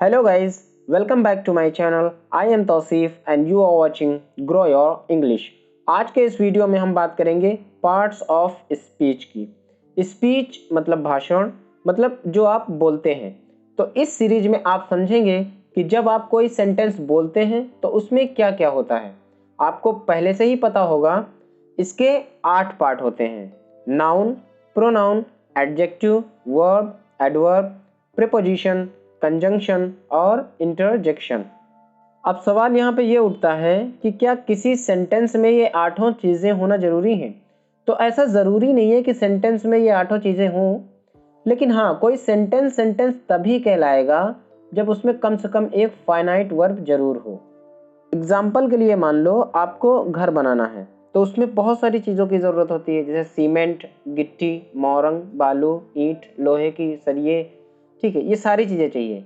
Hello guys, welcome back to my channel. I am Tausif and you are watching Grow Your English. आज के इस video में हम बात करेंगे पार्ट्स ऑफ स्पीच की। स्पीच मतलब भाषण, मतलब जो आप बोलते हैं। तो इस सीरीज में आप समझेंगे कि जब आप कोई सेंटेंस बोलते हैं तो उसमें क्या क्या होता है। आपको पहले से ही पता होगा, इसके 8 पार्ट होते हैं: noun, pronoun, adjective, verb, adverb, preposition, conjunction और इंटरजेक्शन। अब सवाल यहाँ पे ये उठता है कि क्या किसी सेंटेंस में ये 8 चीज़ें होना ज़रूरी हैं? तो ऐसा ज़रूरी नहीं है कि सेंटेंस में ये 8 चीज़ें हों, लेकिन हाँ, कोई सेंटेंस तभी कहलाएगा जब उसमें कम से कम एक फाइनाइट वर्ब जरूर हो। एग्जाम्पल के लिए मान लो आपको घर बनाना है, तो उसमें बहुत सारी चीज़ों की ज़रूरत होती है, जैसे सीमेंट, गिट्टी, मोरंग, बालू, ईंट, लोहे की सरिये। ठीक है, ये सारी चीज़ें चाहिए।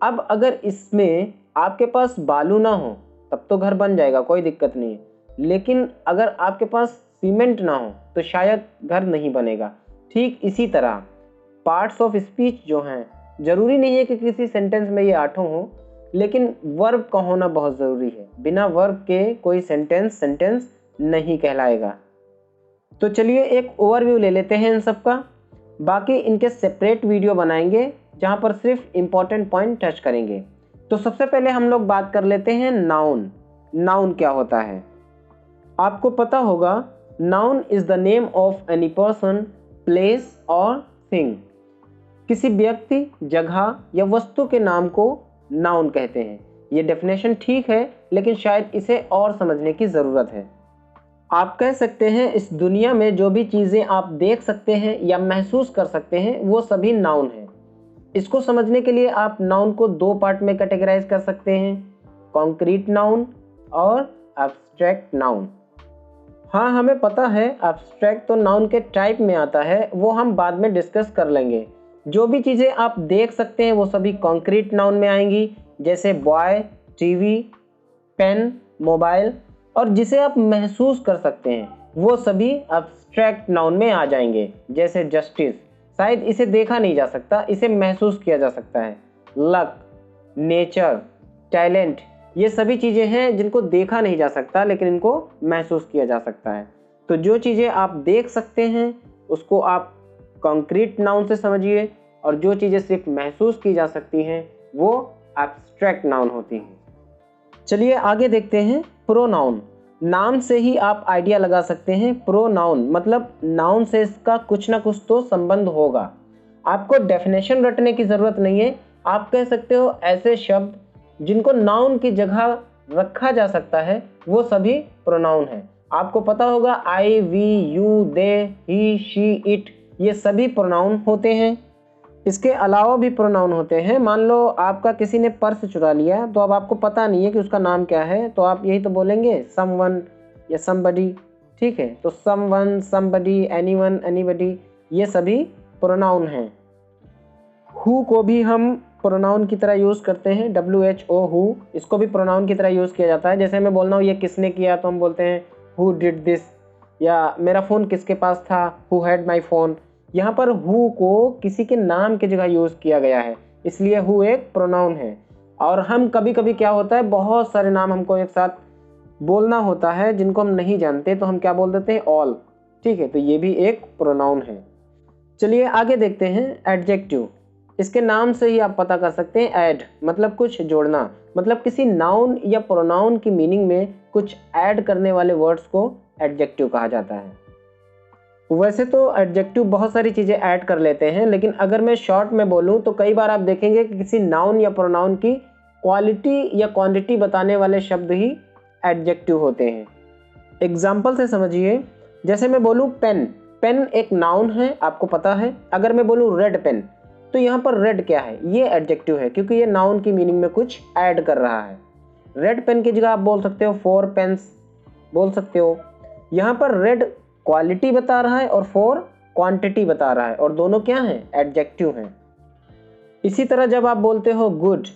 अब अगर इसमें आपके पास बालू ना हो तब तो घर बन जाएगा, कोई दिक्कत नहीं है, लेकिन अगर आपके पास सीमेंट ना हो तो शायद घर नहीं बनेगा। ठीक इसी तरह पार्ट्स ऑफ स्पीच जो हैं, ज़रूरी नहीं है कि किसी सेंटेंस में ये 8 हों, लेकिन वर्ब का होना बहुत ज़रूरी है। बिना वर्ब के कोई सेंटेंस नहीं कहलाएगा। तो चलिए एक ओवरव्यू ले लेते हैं इन सब का। बाकी इनके सेपरेट वीडियो बनाएंगे जहाँ पर सिर्फ इम्पॉर्टेंट पॉइंट टच करेंगे। तो सबसे पहले हम लोग बात कर लेते हैं नाउन। नाउन क्या होता है? आपको पता होगा, noun is the name of any person, place और थिंग। किसी व्यक्ति, जगह या वस्तु के नाम को नाउन कहते हैं। ये डेफिनेशन ठीक है, लेकिन शायद इसे और समझने की ज़रूरत है। आप कह सकते हैं इस दुनिया में जो भी चीज़ें आप देख सकते हैं या महसूस कर सकते हैं वो सभी नाउन हैं। इसको समझने के लिए आप नाउन को 2 पार्ट में कैटेगराइज कर सकते हैं: कॉन्क्रीट नाउन और एब्स्ट्रैक्ट नाउन। हाँ, हमें पता है एब्स्ट्रैक्ट तो नाउन के टाइप में आता है, वो हम बाद में डिस्कस कर लेंगे। जो भी चीज़ें आप देख सकते हैं वो सभी कॉन्क्रीट नाउन में आएंगी, जैसे बॉय, टीवी, पेन, मोबाइल। और जिसे आप महसूस कर सकते हैं वो सभी एब्स्ट्रैक्ट नाउन में आ जाएंगे, जैसे जस्टिस। शायद इसे देखा नहीं जा सकता, इसे महसूस किया जा सकता है। लक, नेचर, टैलेंट, ये सभी चीज़ें हैं जिनको देखा नहीं जा सकता, लेकिन इनको महसूस किया जा सकता है। तो जो चीज़ें आप देख सकते हैं उसको आप कॉन्क्रीट नाउन से समझिए, और जो चीज़ें सिर्फ महसूस की जा सकती हैं वो एब्स्ट्रैक्ट नाउन होती हैं। चलिए आगे देखते हैं प्रोनाउन। नाम से ही आप आइडिया लगा सकते हैं, प्रोनाउन मतलब नाउन से इसका कुछ ना कुछ तो संबंध होगा। आपको डेफिनेशन रटने की ज़रूरत नहीं है। आप कह सकते हो ऐसे शब्द जिनको नाउन की जगह रखा जा सकता है वो सभी प्रोनाउन हैं। आपको पता होगा I, we, you, they, he, she, it, ये सभी प्रोनाउन होते हैं। इसके अलावा भी प्रोनाउन होते हैं। मान लो आपका किसी ने पर्स चुरा लिया, तो अब आपको पता नहीं है कि उसका नाम क्या है, तो आप यही तो बोलेंगे समवन या समबडी। ठीक है, तो समवन, समबडी, एनीवन, एनीबडी, ये सभी प्रोनाउन हैं। हु को भी हम प्रोनाउन की तरह यूज़ करते हैं, WHO, हु, इसको भी प्रोनाउन की तरह यूज़ किया जाता है। जैसे मैं बोल रहा हूँ ये किसने किया, तो हम बोलते हैं हु डिड दिस, या मेरा फ़ोन किसके पास था, हु हैड माई फ़ोन। यहाँ पर हु को किसी के नाम की जगह यूज़ किया गया है, इसलिए हु एक प्रोनाउन है। और हम कभी कभी क्या होता है, बहुत सारे नाम हमको एक साथ बोलना होता है जिनको हम नहीं जानते, तो हम क्या बोल देते हैं, ऑल। ठीक है, तो ये भी एक प्रोनाउन है। चलिए आगे देखते हैं एडजेक्टिव। इसके नाम से ही आप पता कर सकते हैं, ऐड मतलब कुछ जोड़ना, मतलब किसी नाउन या प्रोनाउन की मीनिंग में कुछ ऐड करने वाले वर्ड्स को एडजेक्टिव कहा जाता है। वैसे तो एडजेक्टिव बहुत सारी चीज़ें ऐड कर लेते हैं, लेकिन अगर मैं शॉर्ट में बोलूं तो कई बार आप देखेंगे कि किसी नाउन या प्रोनाउन की क्वालिटी या क्वांटिटी बताने वाले शब्द ही एडजेक्टिव होते हैं। एग्जाम्पल से समझिए, जैसे मैं बोलूं पेन। पेन एक नाउन है, आपको पता है। अगर मैं बोलूं रेड पेन, तो यहाँ पर रेड क्या है, ये एडजेक्टिव है, क्योंकि ये नाउन की मीनिंग में कुछ ऐड कर रहा है। रेड पेन की जगह आप बोल सकते हो 4 पेन्स बोल सकते हो। यहाँ पर रेड क्वालिटी बता रहा है और 4 क्वांटिटी बता रहा है, और दोनों क्या हैं, एडजेक्टिव हैं। इसी तरह जब आप बोलते हो गुड,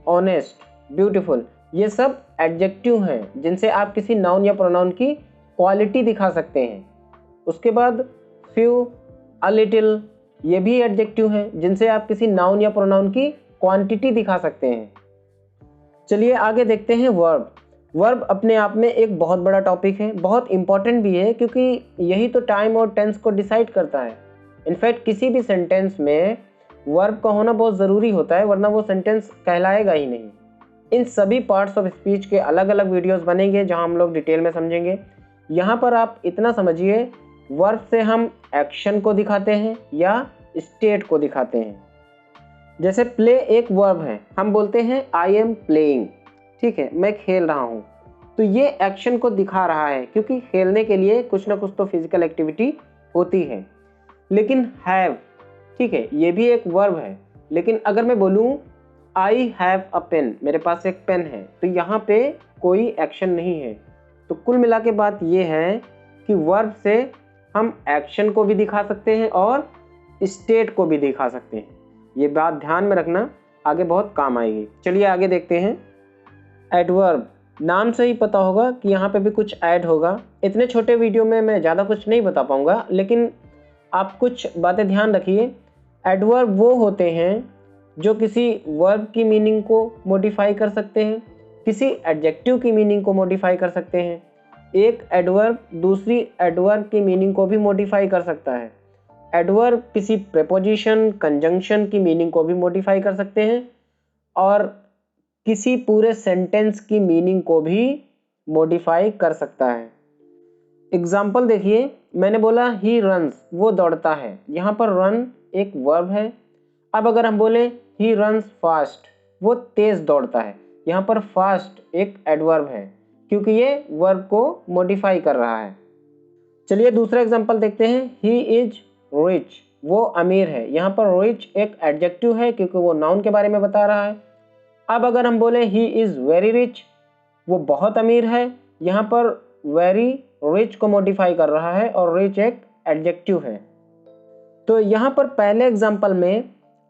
ऑनेस्ट, ब्यूटीफुल, ये सब एडजेक्टिव हैं जिनसे आप किसी नाउन या प्रोनाउन की क्वालिटी दिखा सकते हैं। उसके बाद फ्यू, अ लिटिल, ये भी एडजेक्टिव हैं जिनसे आप किसी नाउन या प्रोनाउन की क्वांटिटी दिखा सकते हैं। चलिए आगे देखते हैं वर्ब। वर्ब अपने आप में एक बहुत बड़ा टॉपिक है, बहुत इंपॉर्टेंट भी है, क्योंकि यही तो टाइम और टेंस को डिसाइड करता है। इनफैक्ट किसी भी सेंटेंस में वर्ब का होना बहुत ज़रूरी होता है, वरना वो सेंटेंस कहलाएगा ही नहीं। इन सभी पार्ट्स ऑफ स्पीच के अलग अलग वीडियोस बनेंगे जहां हम लोग डिटेल में समझेंगे। यहाँ पर आप इतना समझिए, वर्ब से हम एक्शन को दिखाते हैं या स्टेट को दिखाते हैं। जैसे प्ले एक वर्ब है, हम बोलते हैं आई एम प्लेइंग, ठीक है, मैं खेल रहा हूँ, तो ये एक्शन को दिखा रहा है, क्योंकि खेलने के लिए कुछ ना कुछ तो फिजिकल एक्टिविटी होती है। लेकिन हैव, ठीक है, ये भी एक वर्ब है, लेकिन अगर मैं बोलूँ आई हैव अ पेन, मेरे पास एक पेन है, तो यहाँ पे कोई एक्शन नहीं है। तो कुल मिला के बात ये है कि वर्ब से हम एक्शन को भी दिखा सकते हैं और स्टेट को भी दिखा सकते हैं। ये बात ध्यान में रखना, आगे बहुत काम आएगी। चलिए आगे देखते हैं एडवर्ब। नाम से ही पता होगा कि यहाँ पे भी कुछ ऐड होगा। इतने छोटे वीडियो में मैं ज़्यादा कुछ नहीं बता पाऊँगा, लेकिन आप कुछ बातें ध्यान रखिए। एडवर्ब वो होते हैं जो किसी वर्ब की मीनिंग को मॉडिफाई कर सकते हैं, किसी एडजेक्टिव की मीनिंग को मॉडिफाई कर सकते हैं। एक एडवर्ब दूसरी एडवर्ब की मीनिंग को भी मॉडिफाई कर सकता है। एडवर्ब किसी प्रीपोजिशन, कंजंक्शन की मीनिंग को भी मॉडिफाई कर सकते हैं और किसी पूरे सेंटेंस की मीनिंग को भी मॉडिफाई कर सकता है। एग्जाम्पल देखिए, मैंने बोला ही रन्स, वो दौड़ता है। यहाँ पर रन एक वर्ब है। अब अगर हम बोले ही रन्स फास्ट, वो तेज दौड़ता है, यहाँ पर फास्ट एक एडवर्ब है, क्योंकि ये वर्ब को मॉडिफाई कर रहा है। चलिए दूसरा एग्जांपल देखते हैं। ही इज रिच, वो अमीर है। यहाँ पर रिच एक एडजेक्टिव है, क्योंकि वो नाउन के बारे में बता रहा है। अब अगर हम बोले ही इज वेरी रिच, वो बहुत अमीर है, यहाँ पर वेरी रिच को मॉडिफाई कर रहा है और रिच एक एडजेक्टिव है। तो यहाँ पर पहले एग्जांपल में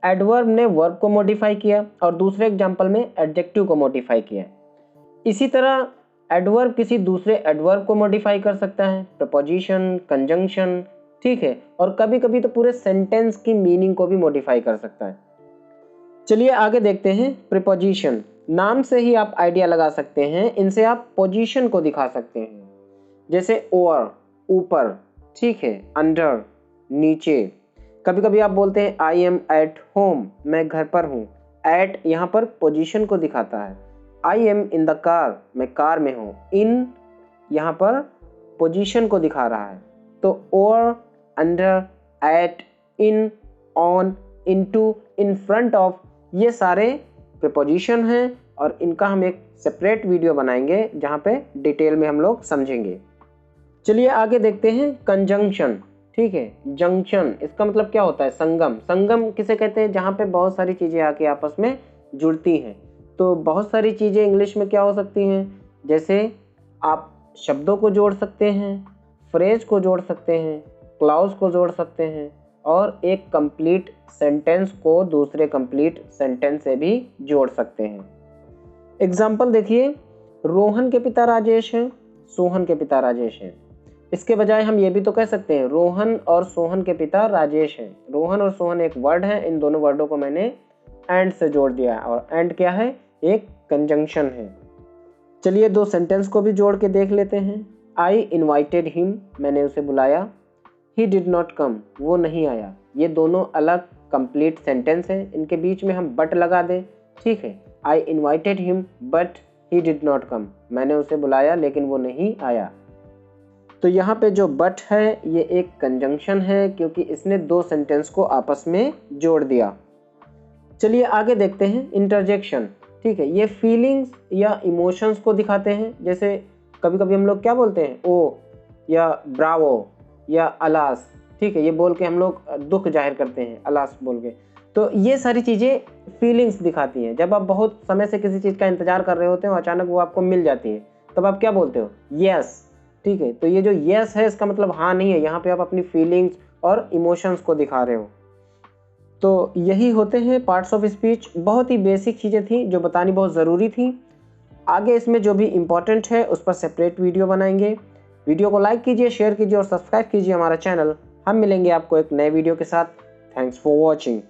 एडवर्ब ने वर्ब को मॉडिफाई किया और दूसरे एग्जांपल में एडजेक्टिव को मॉडिफाई किया। इसी तरह एडवर्ब किसी दूसरे एडवर्ब को मॉडिफाई कर सकता है, प्रपोजिशन, कंजंक्शन, ठीक है, और कभी कभी तो पूरे सेंटेंस की मीनिंग को भी मॉडिफाई कर सकता है। चलिए आगे देखते हैं प्रीपोजिशन। नाम से ही आप आइडिया लगा सकते हैं, इनसे आप पोजीशन को दिखा सकते हैं। जैसे ओवर, ऊपर, ठीक है, अंडर, नीचे। कभी कभी आप बोलते हैं आई एम एट होम, मैं घर पर हूँ। एट यहाँ पर पोजीशन को दिखाता है। I am in the car, मैं कार में हूँ। इन यहाँ पर पोजीशन को दिखा रहा है। तो over, under, at, in, on, into, in front of, ये सारे प्रीपोजिशन हैं और इनका हम एक सेपरेट वीडियो बनाएंगे जहाँ पे डिटेल में हम लोग समझेंगे। चलिए आगे देखते हैं कंजंक्शन, ठीक है। जंक्शन, इसका मतलब क्या होता है? संगम। संगम किसे कहते हैं? जहाँ पे बहुत सारी चीज़ें आके आपस में जुड़ती हैं। तो बहुत सारी चीज़ें इंग्लिश में क्या हो सकती हैं? जैसे आप शब्दों को जोड़ सकते हैं, फ्रेज को जोड़ सकते हैं, क्लाउज को जोड़ सकते हैं और एक कंप्लीट सेंटेंस को दूसरे कंप्लीट सेंटेंस से भी जोड़ सकते हैं। एग्जाम्पल देखिए, रोहन के पिता राजेश हैं, सोहन के पिता राजेश हैं। इसके बजाय हम ये भी तो कह सकते हैं रोहन और सोहन के पिता राजेश हैं। रोहन और सोहन एक वर्ड है, इन दोनों वर्डों को मैंने एंड से जोड़ दिया है और एंड क्या है? एक कंजंक्शन है। चलिए दो सेंटेंस को भी जोड़ के देख लेते हैं। आई इन्वाइटेड हिम, मैंने उसे बुलाया। ही डिड नॉट कम, वो नहीं आया। ये दोनों अलग कंप्लीट सेंटेंस हैं, इनके बीच में हम बट लगा दें, ठीक है। I invited him but he did not come, मैंने उसे बुलाया लेकिन वो नहीं आया। तो यहाँ पे जो बट है ये एक कंजंक्शन है, क्योंकि इसने दो सेंटेंस को आपस में जोड़ दिया। चलिए आगे देखते हैं इंटरजेक्शन, ठीक है। ये फीलिंग्स या इमोशंस को दिखाते हैं। जैसे कभी कभी हम लोग क्या बोलते हैं? ओ या ब्रावो या अलास, ठीक है, ये बोल के हम लोग दुख जाहिर करते हैं, अलास बोल के। तो ये सारी चीज़ें फीलिंग्स दिखाती हैं। जब आप बहुत समय से किसी चीज़ का इंतजार कर रहे होते हो, अचानक वो आपको मिल जाती है, तब आप क्या बोलते हो? यस, ठीक है। तो ये जो यस है इसका मतलब हाँ नहीं है, यहाँ पे आप अपनी फीलिंग्स और इमोशंस को दिखा रहे हो। तो यही होते हैं पार्ट्स ऑफ स्पीच। बहुत ही बेसिक चीज़ें थी जो बतानी बहुत ज़रूरी थी। आगे इसमें जो भी इम्पोर्टेंट है उस पर सेपरेट वीडियो बनाएंगे। वीडियो को लाइक कीजिए, शेयर कीजिए और सब्सक्राइब कीजिए हमारा चैनल। हम मिलेंगे आपको एक नए वीडियो के साथ। Thanks for watching.